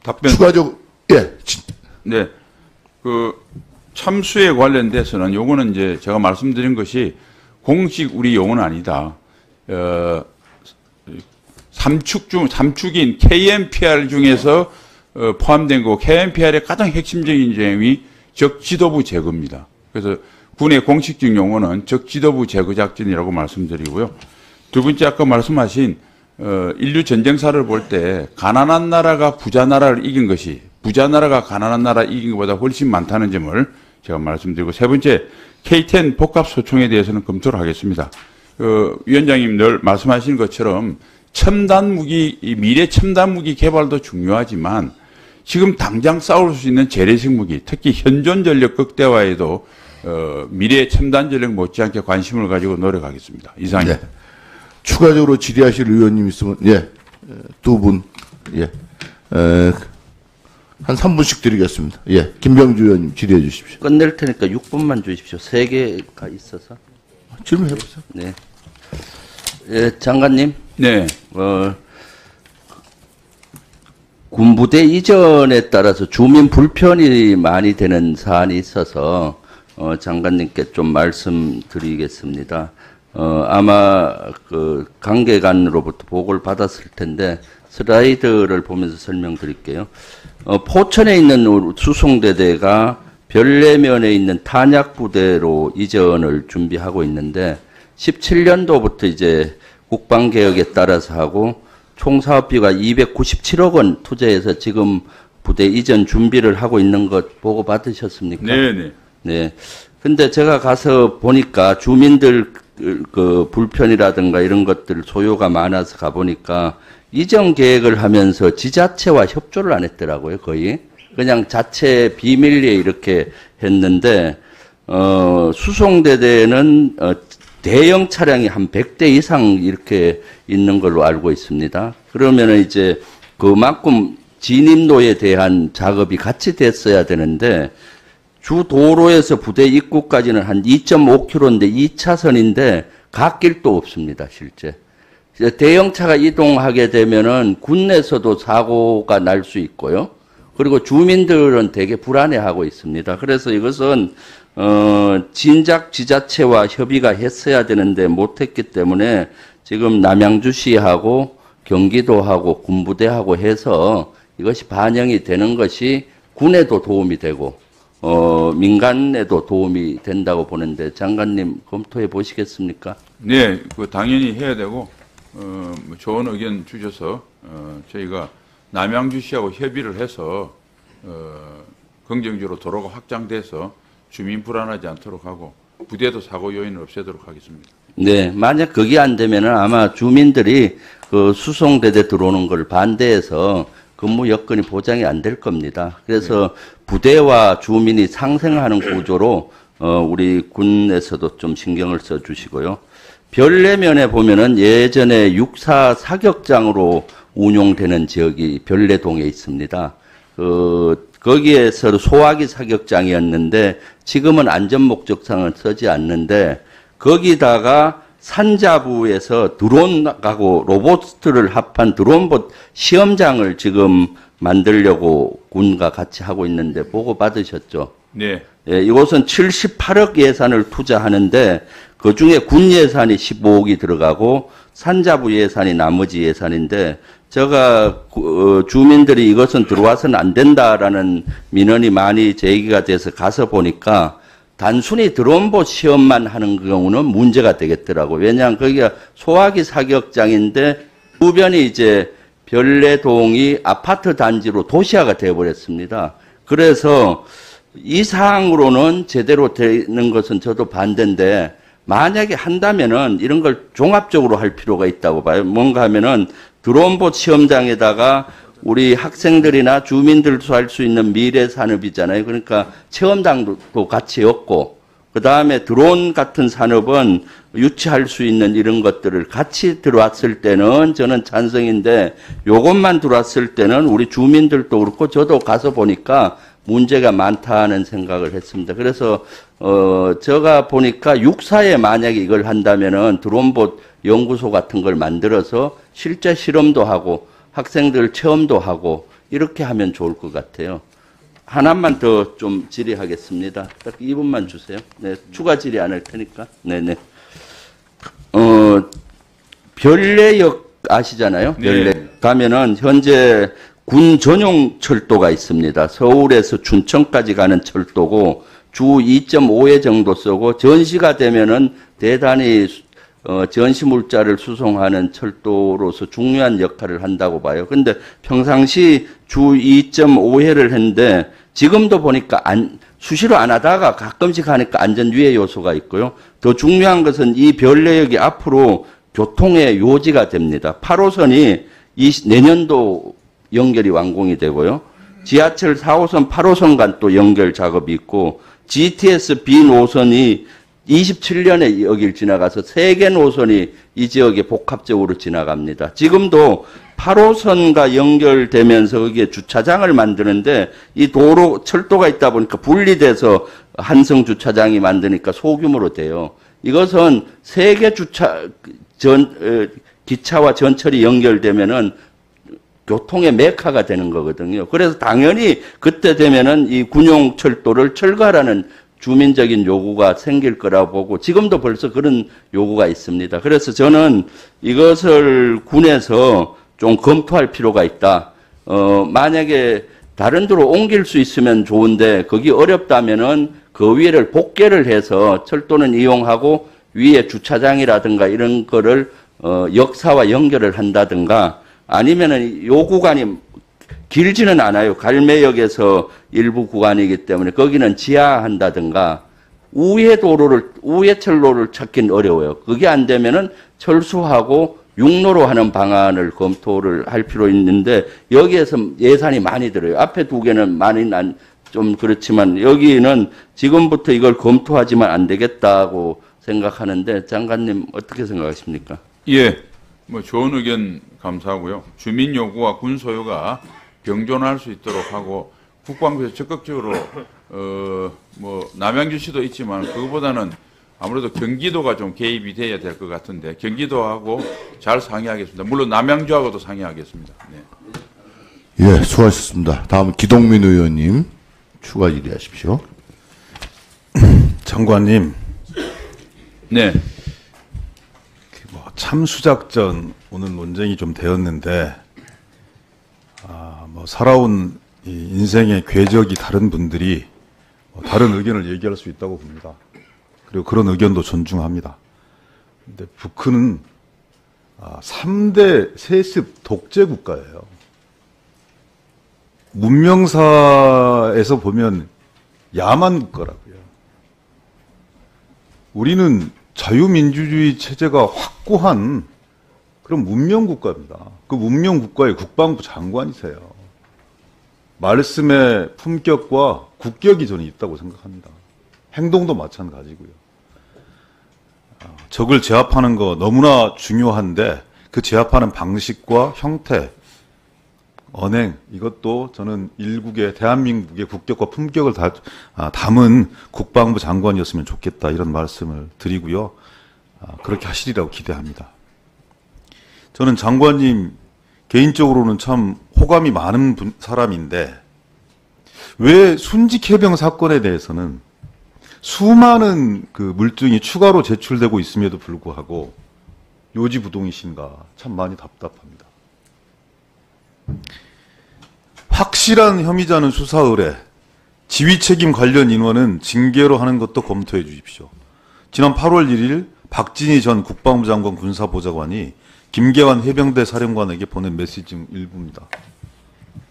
답변. 추가적으로 예. 네. 그 참수에 관련돼서는 요거는 이제 제가 말씀드린 것이 공식 우리 용어는 아니다. 삼축인 KNPR 중에서 포함된 거 KNPR의 가장 핵심적인 내용이 적지도부 제거입니다. 그래서 군의 공식적 용어는 적지도부 제거 작전이라고 말씀드리고요. 두 번째 아까 말씀하신 인류 전쟁사를 볼 때 가난한 나라가 부자 나라를 이긴 것이 부자 나라가 가난한 나라 이긴 것보다 훨씬 많다는 점을 제가 말씀드리고 세 번째 K10 복합 소총에 대해서는 검토를 하겠습니다. 위원장님 늘 말씀하신 것처럼 첨단 무기 미래 첨단 무기 개발도 중요하지만 지금 당장 싸울 수 있는 재래식 무기 특히 현존 전력 극대화에도 미래 첨단 전력 못지않게 관심을 가지고 노력하겠습니다. 이상입니다. 네. 추가적으로 질의하실 의원님 있으면, 예, 두 분, 예, 한 3분씩 드리겠습니다. 예, 김병주 의원님 질의해 주십시오. 끝낼 테니까 6분만 주십시오. 3개가 있어서. 질문해 보세요. 네. 예, 장관님. 네. 군부대 이전에 따라서 주민 불편이 많이 되는 사안이 있어서 장관님께 좀 말씀드리겠습니다. 아마 그 관계관으로부터 보고를 받았을 텐데 슬라이드를 보면서 설명드릴게요. 포천에 있는 수송대대가 별내면에 있는 탄약부대로 이전을 준비하고 있는데 17년도부터 이제 국방개혁에 따라서 하고 총 사업비가 297억 원 투자해서 지금 부대 이전 준비를 하고 있는 것 보고 받으셨습니까? 네네. 네. 근데 제가 가서 보니까 주민들 그 불편이라든가 이런 것들 소요가 많아서 가보니까 이전 계획을 하면서 지자체와 협조를 안 했더라고요, 거의. 그냥 자체 비밀리에 이렇게 했는데, 수송대대는, 대형 차량이 한 100대 이상 이렇게 있는 걸로 알고 있습니다. 그러면은 이제 그만큼 진입로에 대한 작업이 같이 됐어야 되는데, 주 도로에서 부대 입구까지는 한 2.5km인데 2차선인데 갓길도 없습니다, 실제. 대형차가 이동하게 되면은 군내에서도 사고가 날 수 있고요. 그리고 주민들은 되게 불안해하고 있습니다. 그래서 이것은 진작 지자체와 협의가 했어야 되는데 못했기 때문에 지금 남양주시하고 경기도하고 군부대하고 해서 이것이 반영이 되는 것이 군에도 도움이 되고 민간에도 도움이 된다고 보는데 장관님 검토해 보시겠습니까? 네, 그 당연히 해야 되고 좋은 의견 주셔서 저희가 남양주시하고 협의를 해서 긍정적으로 도로가 확장돼서 주민 불안하지 않도록 하고 부대도 사고 요인을 없애도록 하겠습니다. 네, 만약 그게 안 되면은 아마 주민들이 그 수송대대 들어오는 걸 반대해서 근무 여건이 보장이 안 될 겁니다. 그래서 부대와 주민이 상생하는 구조로 우리 군에서도 좀 신경을 써 주시고요. 별내면에 보면은 예전에 육사 사격장으로 운용되는 지역이 별내동에 있습니다. 거기에서 소화기 사격장이었는데 지금은 안전목적상을 쓰지 않는데 거기다가 산자부에서 드론하고 로봇을 합한 드론봇 시험장을 지금 만들려고 군과 같이 하고 있는데 보고 받으셨죠? 네. 예, 이곳은 78억 예산을 투자하는데 그중에 군 예산이 15억이 들어가고 산자부 예산이 나머지 예산인데 제가 주민들이 이것은 들어와서는 안 된다라는 민원이 많이 제기가 돼서 가서 보니까 단순히 드론봇 시험만 하는 경우는 문제가 되겠더라고요. 왜냐하면 거기가 소화기 사격장인데 주변이 이제 별내동이 아파트 단지로 도시화가 되어버렸습니다. 그래서 이 사항으로는 제대로 되는 것은 저도 반대인데 만약에 한다면은 이런 걸 종합적으로 할 필요가 있다고 봐요. 뭔가 하면은 드론봇 시험장에다가 우리 학생들이나 주민들도 할 수 있는 미래 산업이잖아요. 그러니까 체험장도 같이 엮고 그 다음에 드론 같은 산업은 유치할 수 있는 이런 것들을 같이 들어왔을 때는 저는 찬성인데 요것만 들어왔을 때는 우리 주민들도 그렇고 저도 가서 보니까 문제가 많다는 생각을 했습니다. 그래서 제가 보니까 육사에 만약에 이걸 한다면은 드론봇 연구소 같은 걸 만들어서 실제 실험도 하고 학생들 체험도 하고 이렇게 하면 좋을 것 같아요. 하나만 더 좀 질의하겠습니다. 딱 2분만 주세요. 네, 추가 질의 안 할 테니까. 네네. 별내역 아시잖아요? 네. 별내 가면은 현재 군 전용 철도가 있습니다. 서울에서 춘천까지 가는 철도고 주 2.5회 정도 쓰고 전시가 되면은 대단히 전시 물자를 수송하는 철도로서 중요한 역할을 한다고 봐요. 근데 평상시 주 2.5회를 했는데 지금도 보니까 수시로 안 하다가 가끔씩 하니까 안전 위해 요소가 있고요. 더 중요한 것은 이 별내역이 앞으로 교통의 요지가 됩니다. 8호선이 내년도 연결이 완공이 되고요. 지하철 4호선, 8호선 간 또 연결 작업이 있고 GTS B 노선이 27년에 여길 지나가서 3개 노선이 이 지역에 복합적으로 지나갑니다. 지금도 8호선과 연결되면서 거기에 주차장을 만드는데 이 철도가 있다 보니까 분리돼서 한성 주차장이 만드니까 소규모로 돼요. 이것은 3개 기차와 전철이 연결되면은 교통의 메카가 되는 거거든요. 그래서 당연히 그때 되면은 이 군용 철도를 철거하라는 주민적인 요구가 생길 거라고 보고 지금도 벌써 그런 요구가 있습니다. 그래서 저는 이것을 군에서 좀 검토할 필요가 있다. 만약에 다른 데로 옮길 수 있으면 좋은데 거기 어렵다면은 그 위를 복개를 해서 철도는 이용하고 위에 주차장이라든가 이런 거를 역사와 연결을 한다든가 아니면은 요 구간이 길지는 않아요. 갈매역에서 일부 구간이기 때문에 거기는 지하한다든가 우회 철로를 찾긴 어려워요. 그게 안 되면은 철수하고 육로로 하는 방안을 검토를 할 필요 있는데 여기에서 예산이 많이 들어요. 앞에 두 개는 많이 좀 그렇지만 여기는 지금부터 이걸 검토하지만 안 되겠다고 생각하는데 장관님 어떻게 생각하십니까? 예, 뭐 좋은 의견 감사하고요. 주민 요구와 군 소유가 병존할 수 있도록 하고 국방부에서 적극적으로 뭐 남양주시도 있지만 그거보다는 아무래도 경기도가 좀 개입이 돼야 될 것 같은데 경기도하고 잘 상의하겠습니다. 물론 남양주하고도 상의하겠습니다. 네. 예, 수고하셨습니다. 다음 기동민 의원님 추가 질의하십시오. 장관님, 네. 뭐 참수작전 오늘 논쟁이 좀 되었는데, 뭐 살아온 이 인생의 궤적이 다른 분들이 다른 의견을 얘기할 수 있다고 봅니다. 그리고 그런 의견도 존중합니다. 근데 북한은 3대 세습 독재 국가예요. 문명사에서 보면 야만 국가라고요. 우리는 자유민주주의 체제가 확고한 그런 문명 국가입니다. 그 문명 국가의 국방부 장관이세요. 말씀의 품격과 국격이 저는 있다고 생각합니다. 행동도 마찬가지고요. 적을 제압하는 거 너무나 중요한데 그 제압하는 방식과 형태, 언행, 이것도 저는 일국의 대한민국의 국격과 품격을 담은 국방부 장관이었으면 좋겠다, 이런 말씀을 드리고요. 그렇게 하시리라고 기대합니다. 저는 장관님 개인적으로는 참 호감이 많은 사람인데 왜 순직해병 사건에 대해서는 수많은 그 물증이 추가로 제출되고 있음에도 불구하고 요지부동이신가 참 많이 답답합니다. 확실한 혐의자는 수사 의뢰, 지휘 책임 관련 인원은 징계로 하는 것도 검토해 주십시오. 지난 8월 1일 박진희 전 국방부 장관 군사보좌관이 김계환 해병대 사령관에게 보낸 메시지 중 일부입니다.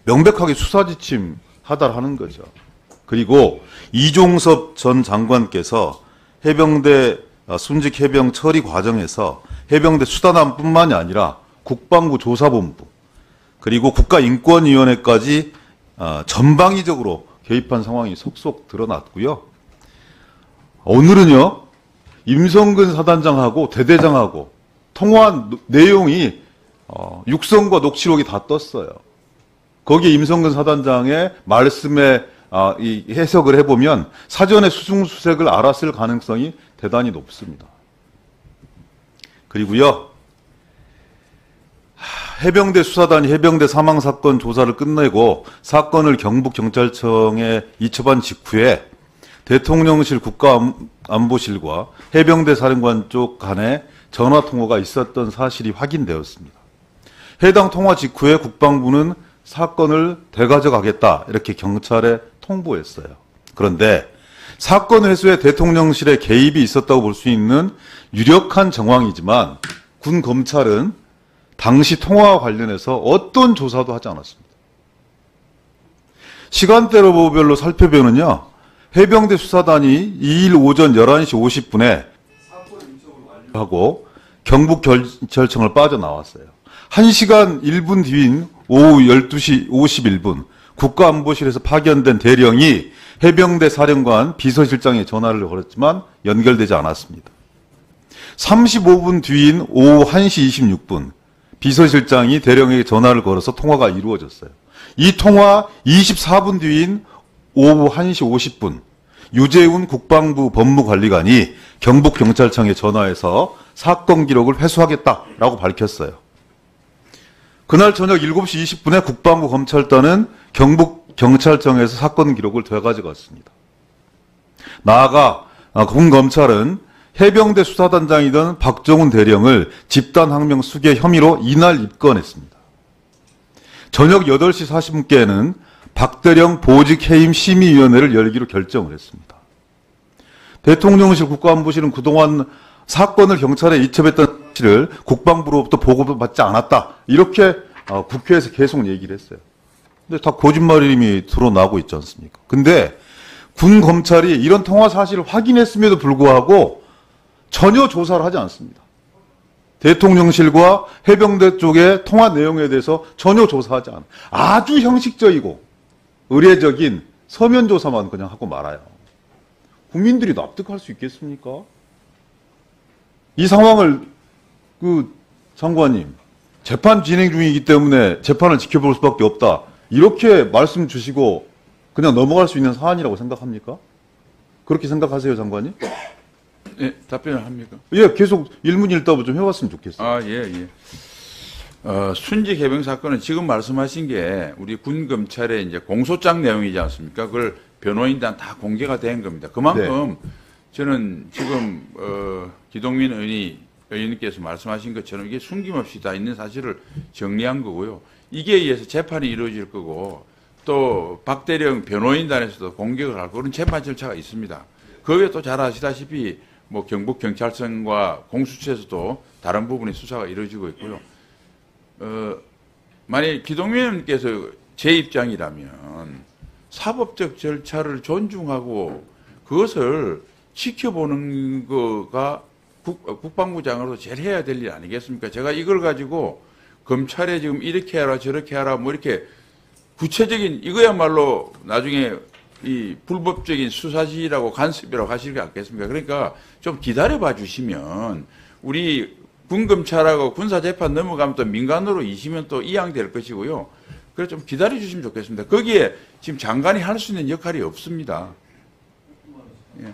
명백하게 수사 지침 하달하는 거죠. 그리고 이종섭 전 장관께서 해병대 순직 해병 처리 과정에서 해병대 수단함뿐만이 아니라 국방부 조사본부 그리고 국가인권위원회까지 전방위적으로 개입한 상황이 속속 드러났고요. 오늘은요, 임성근 사단장하고 대대장하고 통화한 내용이 육성과 녹취록이 다 떴어요. 거기에 임성근 사단장의 말씀에 이 해석을 해보면 사전에 수중수색을 알았을 가능성이 대단히 높습니다. 그리고요, 해병대 수사단이 해병대 사망사건 조사를 끝내고 사건을 경북경찰청에 이첩한 직후에 대통령실 국가안보실과 해병대 사령관 쪽 간에 전화통화가 있었던 사실이 확인되었습니다. 해당 통화 직후에 국방부는 사건을 되가져가겠다 이렇게 경찰에 통보했어요. 그런데 사건 회수에 대통령실의 개입이 있었다고 볼 수 있는 유력한 정황이지만 군 검찰은 당시 통화와 관련해서 어떤 조사도 하지 않았습니다. 시간대별로 살펴보면요, 해병대 수사단이 2일 오전 11시 50분에 사건 인적을 완료하고 경북경찰청을 빠져나왔어요. 1시간 1분 뒤인 오후 12시 51분 국가안보실에서 파견된 대령이 해병대 사령관 비서실장에 전화를 걸었지만 연결되지 않았습니다. 35분 뒤인 오후 1시 26분 비서실장이 대령에게 전화를 걸어서 통화가 이루어졌어요. 이 통화 24분 뒤인 오후 1시 50분 유재훈 국방부 법무관리관이 경북경찰청에 전화해서 사건 기록을 회수하겠다라고 밝혔어요. 그날 저녁 7시 20분에 국방부 검찰단은 경북경찰청에서 사건 기록을 되가져갔습니다. 나아가 군 검찰은 해병대 수사단장이던 박정훈 대령을 집단항명 수괴 혐의로 이날 입건했습니다. 저녁 8시 40분께는 박대령 보직해임 심의위원회를 열기로 결정을 했습니다. 대통령실 국가안보실은 그동안 사건을 경찰에 이첩했던 사실을 국방부로부터 보고도 받지 않았다, 이렇게 국회에서 계속 얘기를 했어요. 근데 다 거짓말임이 드러나고 있지 않습니까? 근데 군 검찰이 이런 통화 사실을 확인했음에도 불구하고 전혀 조사를 하지 않습니다. 대통령실과 해병대 쪽의 통화 내용에 대해서 전혀 조사하지 않아요. 아주 형식적이고 의례적인 서면 조사만 그냥 하고 말아요. 국민들이 납득할 수 있겠습니까? 이 상황을 장관님, 재판 진행 중이기 때문에 재판을 지켜볼 수밖에 없다, 이렇게 말씀 주시고 그냥 넘어갈 수 있는 사안이라고 생각합니까? 그렇게 생각하세요, 장관님? 예, 답변을 합니까? 예, 계속 일문일답을 좀 해왔으면 좋겠어요. 예. 순직 해병 사건은 지금 말씀하신 게 우리 군 검찰의 이제 공소장 내용이지 않습니까? 그걸 변호인단 다 공개가 된 겁니다. 그만큼 저는 지금 기동민 의원님께서 말씀하신 것처럼 이게 숨김없이 다 있는 사실을 정리한 거고요. 이게 의해서 재판이 이루어질 거고, 또 박대령 변호인단에서도 공격을 할 그런 재판 절차가 있습니다. 그게 또 잘 아시다시피 뭐 경북경찰청과 공수처에서도 다른 부분의 수사가 이루어지고 있고요. 만약 기동민 의원님께서 제 입장이라면 사법적 절차를 존중하고 그것을 지켜보는 거가 국방부장으로서 제일 해야 될 일 아니겠습니까? 제가 이걸 가지고 검찰에 지금 이렇게 하라 저렇게 하라 뭐 이렇게 구체적인 이거야말로 나중에 이 불법적인 수사지라고 간섭이라고 하실 게 않겠습니까? 그러니까 좀 기다려봐 주시면 우리 군검찰하고 군사재판 넘어가면 또 민간으로 이시면 또 이양될 것이고요. 그래서 좀 기다려 주시면 좋겠습니다. 거기에 지금 장관이 할 수 있는 역할이 없습니다. 예.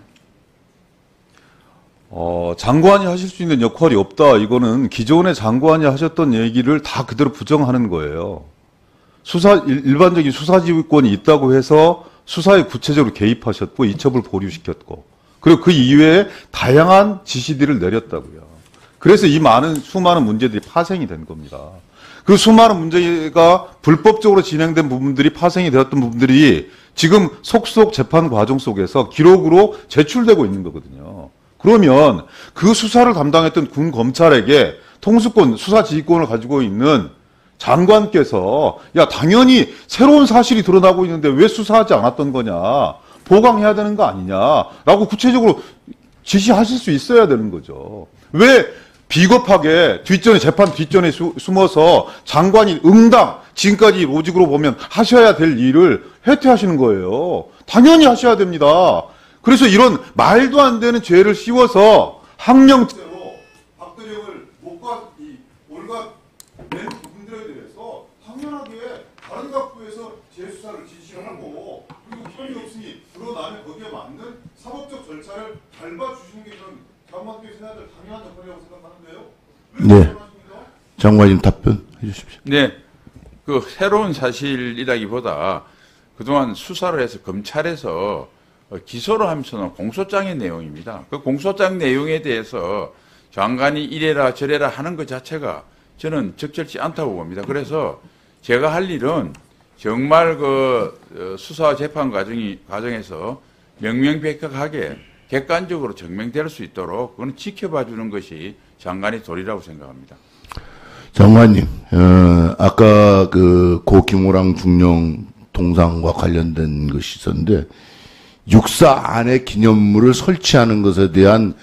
장관이 하실 수 있는 역할이 없다. 이거는 기존의 장관이 하셨던 얘기를 다 그대로 부정하는 거예요. 일반적인 수사지휘권이 있다고 해서 수사에 구체적으로 개입하셨고 이첩을 보류시켰고 그리고 그 이외에 다양한 지시들을 내렸다고요. 그래서 이 수많은 문제들이 파생이 된 겁니다. 그 수많은 문제가 불법적으로 진행된 부분들이 파생이 되었던 부분들이 지금 속속 재판 과정 속에서 기록으로 제출되고 있는 거거든요. 그러면 그 수사를 담당했던 군 검찰에게 통수권, 수사 지휘권을 가지고 있는 장관께서 야 당연히 새로운 사실이 드러나고 있는데 왜 수사하지 않았던 거냐, 보강해야 되는 거 아니냐라고 구체적으로 지시하실 수 있어야 되는 거죠. 왜 비겁하게 재판 뒷전에 숨어서 장관이 응당 지금까지 로직으로 보면 하셔야 될 일을 해태하시는 거예요. 당연히 하셔야 됩니다. 그래서 이런 말도 안 되는 죄를 씌워서 항명죄로 박대령을 올가낸 부분들에 대해서 당연하게 다른 각부에서 재수사를 지시를 하고 그리고 혐의 없으니 드러나면 거기에 맞는 사법적 절차를 밟아주시는 게 저는 장관께서 해야 될 당연한 역할이라고 생각하는데요. 네. 장관님 답변해 주십시오. 네. 그 새로운 사실이라기보다 그동안 수사를 해서 검찰에서 기소를 하면서는 공소장의 내용입니다. 그 공소장 내용에 대해서 장관이 이래라 저래라 하는 것 자체가 저는 적절치 않다고 봅니다. 그래서 제가 할 일은 정말 그 수사 재판 과정에서 명명백백하게 객관적으로 증명될 수 있도록 그건 지켜봐 주는 것이 장관의 도리라고 생각합니다. 장관님, 아까 그 고 김호랑 중령 동상과 관련된 것이 있었는데 육사 안에 기념물을 설치하는 것에 대한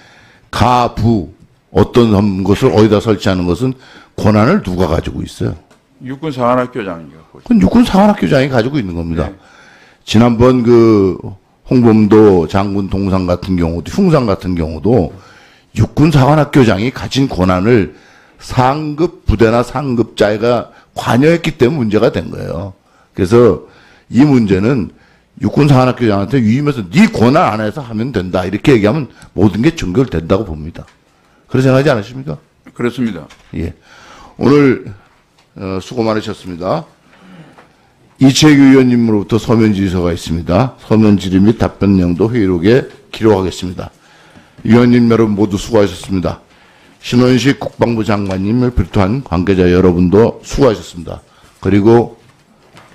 가부 어떤 것을 어디다 설치하는 것은 권한을 누가 가지고 있어요? 육군사관학교장이요. 그건 육군사관학교장이 가지고 있는 겁니다. 네. 지난번 그 홍범도 장군 동상 같은 경우도 흉상 같은 경우도 육군사관학교장이 가진 권한을 상급 부대나 상급자가 관여했기 때문에 문제가 된 거예요. 그래서 이 문제는 육군사관학교장한테 위임해서 네 권한 안에서 하면 된다 이렇게 얘기하면 모든 게 종결된다고 봅니다. 그렇게 생각하지 않으십니까? 그렇습니다. 예. 오늘 수고 많으셨습니다. 이채규 의원님으로부터 서면 질서가 있습니다. 서면 질의 및 답변 내용도 회의록에 기록하겠습니다. 위원님 여러분 모두 수고하셨습니다. 신원식 국방부 장관님을 비롯한 관계자 여러분도 수고하셨습니다. 그리고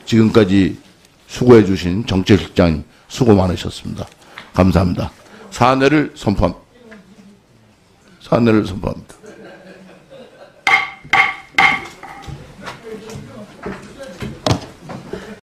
지금까지 수고해 주신 정책실장님 수고 많으셨습니다. 감사합니다. 사내를 선포합니다.